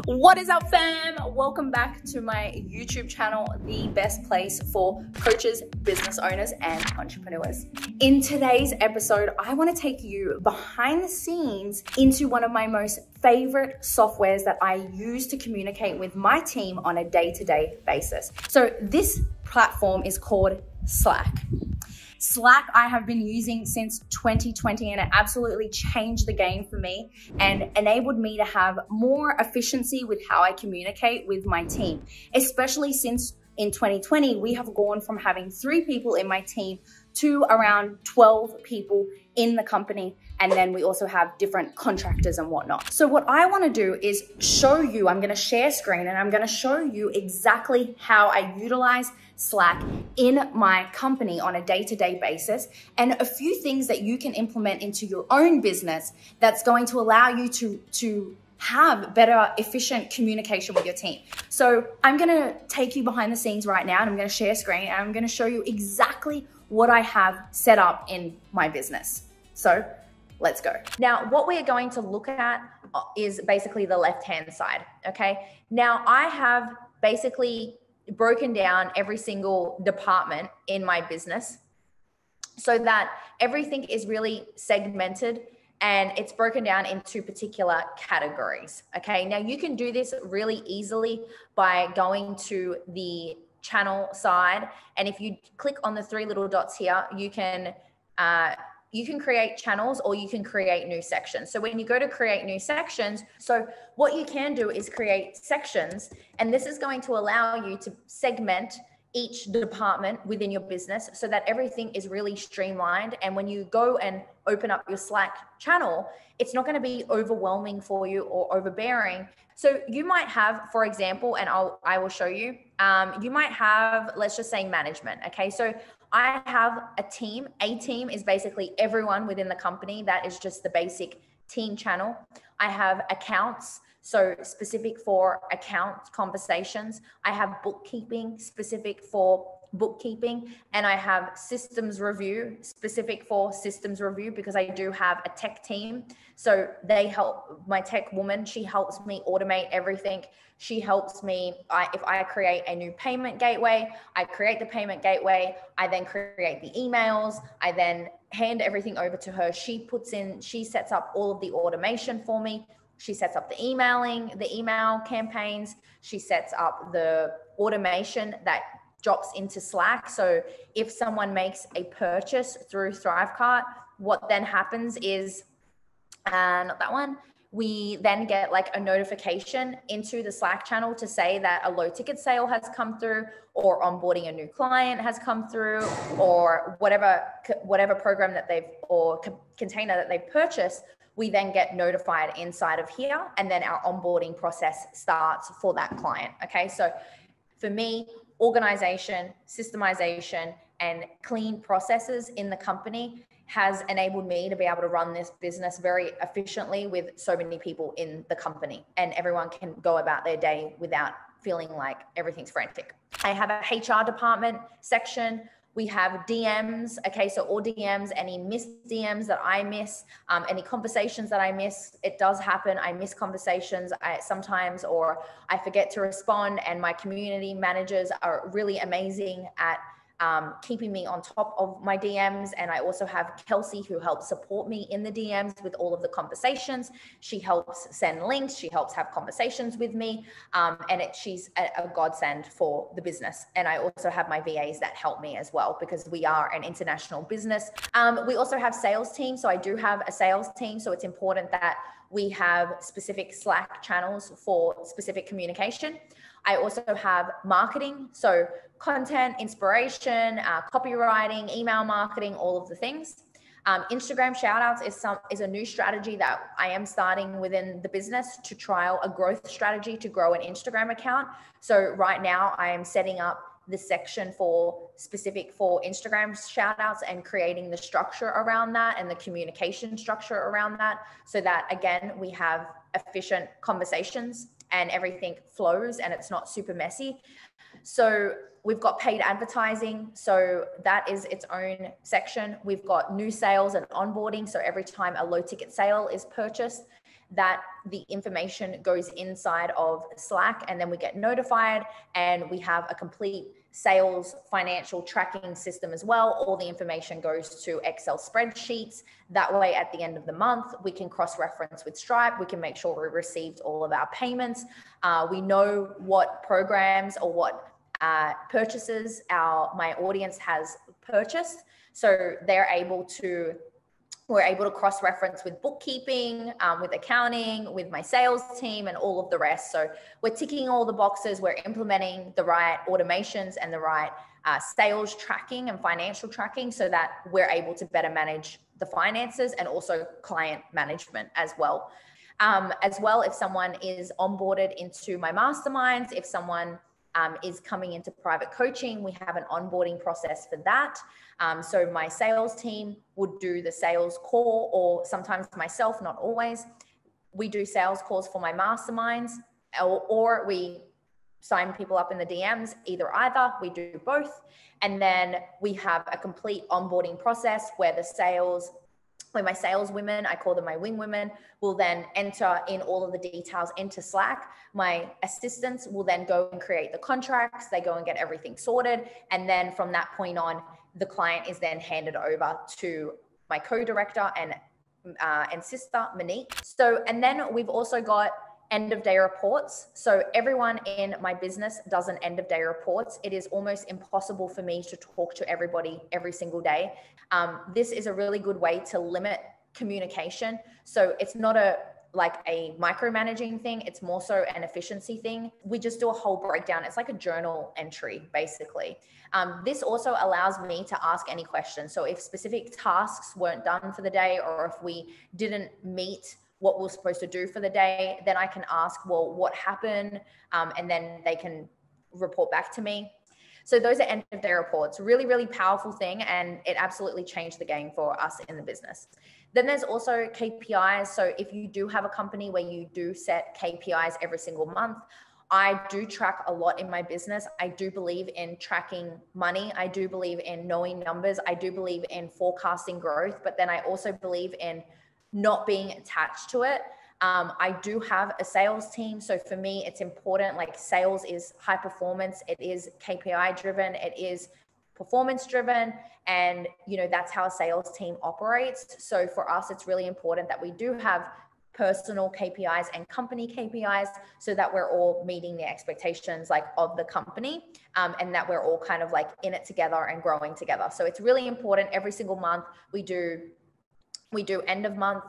What is up, fam? Welcome back to my YouTube channel, the best place for coaches, business owners, and entrepreneurs. In today's episode, I want to take you behind the scenes into one of my most favorite softwares that I use to communicate with my team on a day-to-day basis. So this platform is called Slack. Slack I have been using since 2020, and it absolutely changed the game for me and enabled me to have more efficiency with how I communicate with my team, especially since in 2020, we have gone from having 3 people in my team to around 12 people in the company. And then we also have different contractors and whatnot. So what I want to do is show you, I'm going to share screen and I'm going to show you exactly how I utilize Slack in my company on a day-to-day basis, and a few things that you can implement into your own business that's going to allow you to have better, efficient communication with your team. So I'm going to take you behind the scenes right now, and I'm going to share screen and I'm going to show you exactly what I have set up in my business. So let's go. Now, what we're going to look at is basically the left-hand side, okay? Now, I have basically broken down every single department in my business so that everything is really segmented and it's broken down into particular categories, okay? Now, you can do this really easily by going to the channel side, and if you click on the 3 little dots here, you can create channels or you can create new sections. So when you go to create new sections, so what you can do is create sections, and this is going to allow you to segment each department within your business so that everything is really streamlined. And when you go and open up your Slack channel, it's not going to be overwhelming for you or overbearing. So you might have, for example, and I will show you, you might have, let's just say management. Okay. So I have a team. A team is basically everyone within the company. That is just the basic team channel. I have accounts, so specific for account conversations. I have bookkeeping, specific for bookkeeping, and I have systems review, specific for systems review, because I do have a tech team. So they help, my tech woman, she helps me automate everything. She helps me, if I create a new payment gateway, I create the payment gateway, I then create the emails, I then hand everything over to her. She sets up all of the automation for me. She sets up the emailing, the email campaigns. She sets up the automation that drops into Slack. So if someone makes a purchase through ThriveCart, what then happens is, not that one, we then get like a notification into the Slack channel to say that a low ticket sale has come through, or onboarding a new client has come through, or whatever program that container that they've purchased. We then get notified inside of here, and then our onboarding process starts for that client. Okay. So for me, organization, systemization, and clean processes in the company has enabled me to be able to run this business very efficiently with so many people in the company, and everyone can go about their day without feeling like everything's frantic. I have a HR department section. We have DMs. Okay, so all DMs, any missed DMs that I miss, any conversations that I miss, it does happen. I miss conversations sometimes, or I forget to respond, and my community managers are really amazing at keeping me on top of my DMs. And I also have Kelsey, who helps support me in the DMs with all of the conversations. She helps send links. She helps have conversations with me. And she's a godsend for the business. And I also have my VAs that help me as well, because we are an international business. We also have sales team. So I do have a sales team. So it's important that we have specific Slack channels for specific communication. I also have marketing, so content, inspiration, copywriting, email marketing, all of the things. Instagram shoutouts is a new strategy that I am starting within the business to trial a growth strategy to grow an Instagram account. So right now I am setting up the section specific for Instagram shoutouts and creating the structure around that and the communication structure around that, so that again, we have efficient conversations and everything flows and it's not super messy. So we've got paid advertising. So that is its own section. We've got new sales and onboarding. So every time a low ticket sale is purchased, that the information goes inside of Slack, and then we get notified, and we have a complete sales financial tracking system as well. All the information goes to Excel spreadsheets. That way, at the end of the month, we can cross-reference with Stripe. We can make sure we received all of our payments. We know what programs or what purchases my audience has purchased. So we're able to cross-reference with bookkeeping, with accounting, with my sales team, and all of the rest. So we're ticking all the boxes. We're implementing the right automations and the right sales tracking and financial tracking so that we're able to better manage the finances and also client management as well. If someone is onboarded into my masterminds, if someone is coming into private coaching, we have an onboarding process for that. So my sales team would do the sales call, or sometimes myself, not always. We do sales calls for my masterminds, or we sign people up in the DMs, either. We do both. And then we have a complete onboarding process where my sales women, I call them my wing women, will then enter in all of the details into Slack. My assistants will then go and create the contracts. They go and get everything sorted. And then from that point on, the client is then handed over to my co-director and sister, Monique. And then we've also got end of day reports. So everyone in my business does an end of day reports. It is almost impossible for me to talk to everybody every single day. This is a really good way to limit communication. So it's not a micromanaging thing. It's more so an efficiency thing. We just do a whole breakdown. It's like a journal entry, basically. This also allows me to ask any questions. So if specific tasks weren't done for the day, or if we didn't meet what we're supposed to do for the day, then I can ask, well, what happened? And then they can report back to me. So those are end of day reports. Really, really powerful thing. And it absolutely changed the game for us in the business. Then there's also KPIs. So if you do have a company where you do set KPIs every single month, I do track a lot in my business. I do believe in tracking money. I do believe in knowing numbers. I do believe in forecasting growth, but then I also believe in not being attached to it. I do have a sales team. So for me, it's important. Like, sales is high performance. It is KPI driven. It is performance driven. And, that's how a sales team operates. So for us, it's really important that we do have personal KPIs and company KPIs so that we're all meeting the expectations of the company, and that we're all kind of in it together and growing together. So it's really important. Every single month we do end of month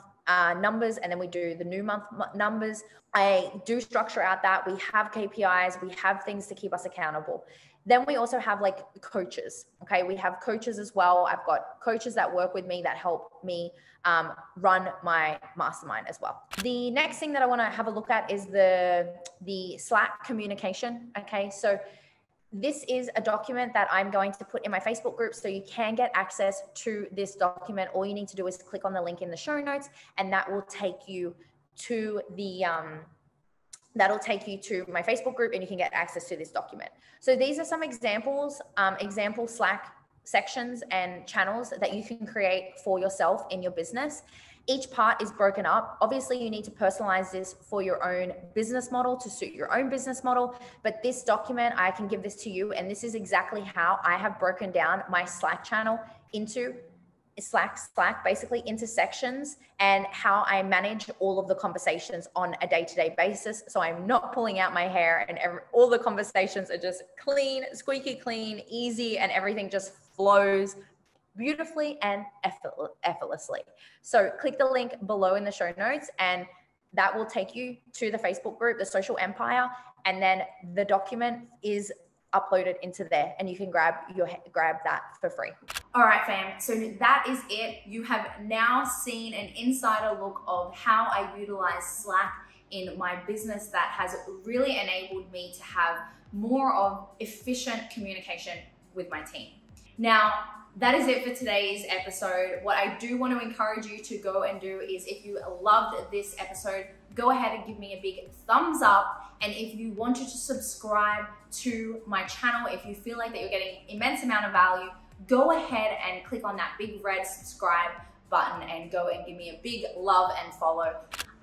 numbers, and then we do the new month numbers. I do structure out that. We have KPIs, we have things to keep us accountable. Then we also have coaches. Okay. We have coaches as well. I've got coaches that work with me that help me run my mastermind as well. The next thing that I want to have a look at is the Slack communication. Okay. So this is a document that I'm going to put in my Facebook group, so you can get access to this document. All you need to do is click on the link in the show notes, and that will take you to my Facebook group, and you can get access to this document. So these are some example Slack sections and channels that you can create for yourself in your business. Each part is broken up. Obviously, you need to personalize this for your own business model to suit your own business model. But this document, I can give this to you. And this is exactly how I have broken down my Slack channel into Slack basically into sections, and how I manage all of the conversations on a day-to-day basis. So I'm not pulling out my hair, and all the conversations are just clean, squeaky clean, easy, and everything just flows beautifully and effortlessly. So click the link below in the show notes, and that will take you to the Facebook group, the Social Empire, and then the document is uploaded into there, and you can grab that for free. All right, fam. So that is it. You have now seen an insider look of how I utilize Slack in my business that has really enabled me to have more of efficient communication with my team. Now, that is it for today's episode. What I do want to encourage you to go and do is, if you loved this episode, go ahead and give me a big thumbs up. And if you wanted to subscribe to my channel, if you feel like that you're getting immense amount of value, go ahead and click on that big red subscribe button and go and give me a big love and follow.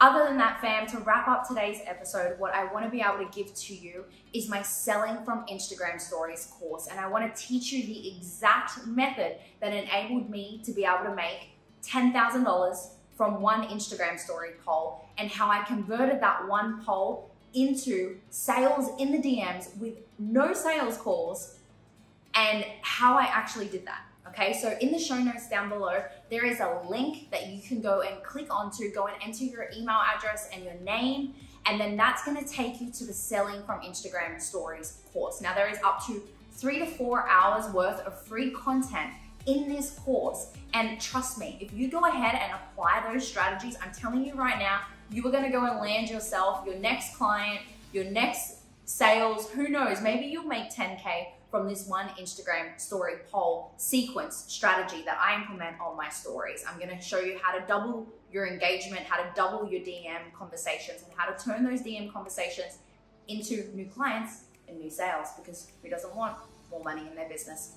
Other than that, fam, to wrap up today's episode, what I want to be able to give to you is my Selling from Instagram Stories course. And I want to teach you the exact method that enabled me to be able to make $10,000 from one Instagram story poll, and how I converted that one poll into sales in the DMs with no sales calls, and how I actually did that. Okay, so in the show notes down below, there is a link that you can go and click onto, go and enter your email address and your name, and then that's gonna take you to the Selling from Instagram Stories course. Now, there is up to 3 to 4 hours worth of free content in this course. And trust me, if you go ahead and apply those strategies, I'm telling you right now, you are gonna go and land yourself your next client, your next sales, who knows, maybe you'll make 10K from this one Instagram story poll sequence strategy that I implement on my stories. I'm gonna show you how to double your engagement, how to double your DM conversations, and how to turn those DM conversations into new clients and new sales, because who doesn't want more money in their business?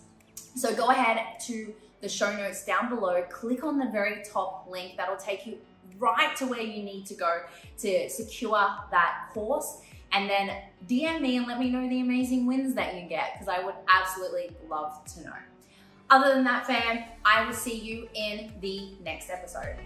So go ahead to the show notes down below, click on the very top link. That'll take you right to where you need to go to secure that course. And then DM me and let me know the amazing wins that you get, because I would absolutely love to know. Other than that, fam, I will see you in the next episode.